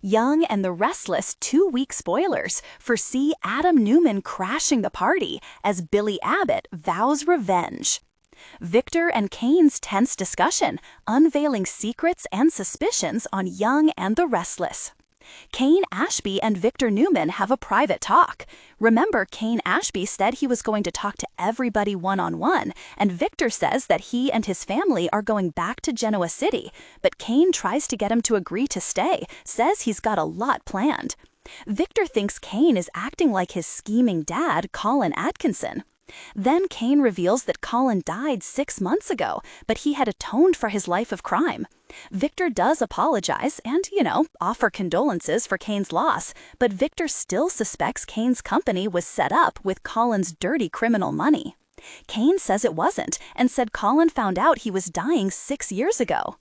Young and the Restless 2-week spoilers foresee Adam Newman crashing the party as Billy Abbott vows revenge. Victor and Kane's tense discussion, unveiling secrets and suspicions on Young and the Restless. Kane Ashby and Victor Newman have a private talk. Remember, Kane Ashby said he was going to talk to everybody one-on-one, and Victor says that he and his family are going back to Genoa City, but Kane tries to get him to agree to stay, says he's got a lot planned. Victor thinks Kane is acting like his scheming dad, Colin Atkinson. Then Kane reveals that Colin died 6 months ago, but he had atoned for his life of crime. Victor does apologize and, offer condolences for Kane's loss, but Victor still suspects Kane's company was set up with Colin's dirty criminal money. Kane says it wasn't, and said Colin found out he was dying 6 years ago.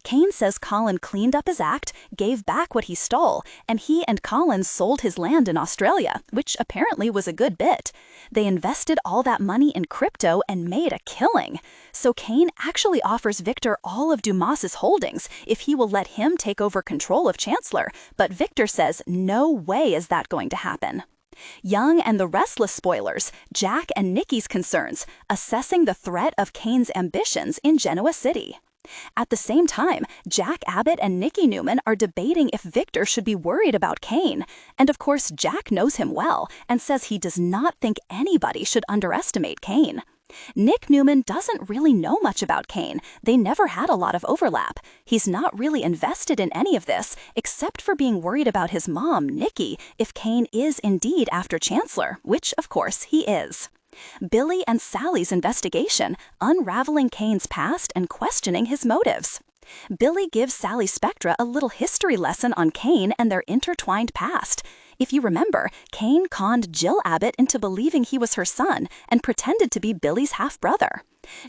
Kane says Colin cleaned up his act, gave back what he stole, and he and Colin sold his land in Australia, which apparently was a good bit. They invested all that money in crypto and made a killing. So Kane actually offers Victor all of Dumas's holdings if he will let him take over control of Chancellor, but Victor says no way is that going to happen. Young and the Restless spoilers, Jack and Nikki's concerns, assessing the threat of Kane's ambitions in Genoa City. At the same time, Jack Abbott and Nikki Newman are debating if Victor should be worried about Kane. And of course, Jack knows him well and says he does not think anybody should underestimate Kane. Nick Newman doesn't really know much about Kane. They never had a lot of overlap. He's not really invested in any of this, except for being worried about his mom, Nikki, if Kane is indeed after Chancellor, which of course he is. Billy and Sally's investigation, unraveling Kane's past and questioning his motives. Billy gives Sally Spectra a little history lesson on Kane and their intertwined past. If you remember, Kane conned Jill Abbott into believing he was her son and pretended to be Billy's half-brother.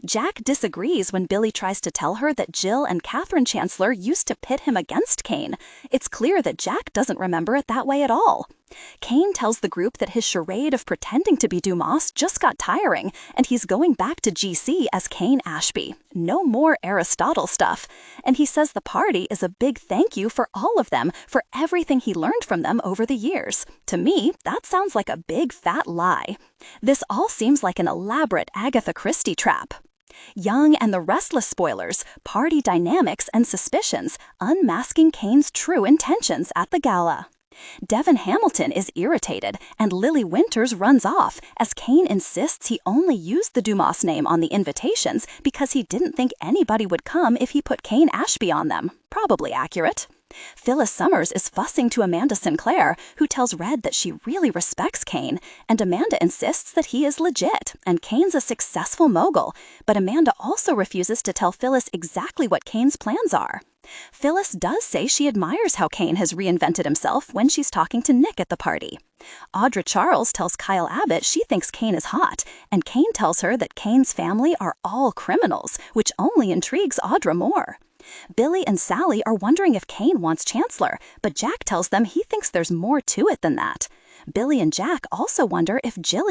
Jack disagrees when Billy tries to tell her that Jill and Catherine Chancellor used to pit him against Kane. It's clear that Jack doesn't remember it that way at all. Kane tells the group that his charade of pretending to be Dumas just got tiring, and he's going back to GC as Kane Ashby. No more Aristotle stuff. And he says the party is a big thank you for all of them for everything he learned from them over the years. To me, that sounds like a big fat lie. This all seems like an elaborate Agatha Christie trap. Young and the Restless spoilers, party dynamics and suspicions, unmasking Kane's true intentions at the gala. Devin Hamilton is irritated, and Lily Winters runs off, as Kane insists he only used the Dumas name on the invitations because he didn't think anybody would come if he put Kane Ashby on them. Probably accurate. Phyllis Summers is fussing to Amanda Sinclair, who tells Red that she really respects Kane, and Amanda insists that he is legit, and Kane's a successful mogul, but Amanda also refuses to tell Phyllis exactly what Kane's plans are. Phyllis does say she admires how Kane has reinvented himself when she's talking to Nick at the party. Audra Charles tells Kyle Abbott she thinks Kane is hot, and Kane tells her that Kane's family are all criminals, which only intrigues Audra more. Billy and Sally are wondering if Kane wants Chancellor, but Jack tells them he thinks there's more to it than that. Billy and Jack also wonder if Jill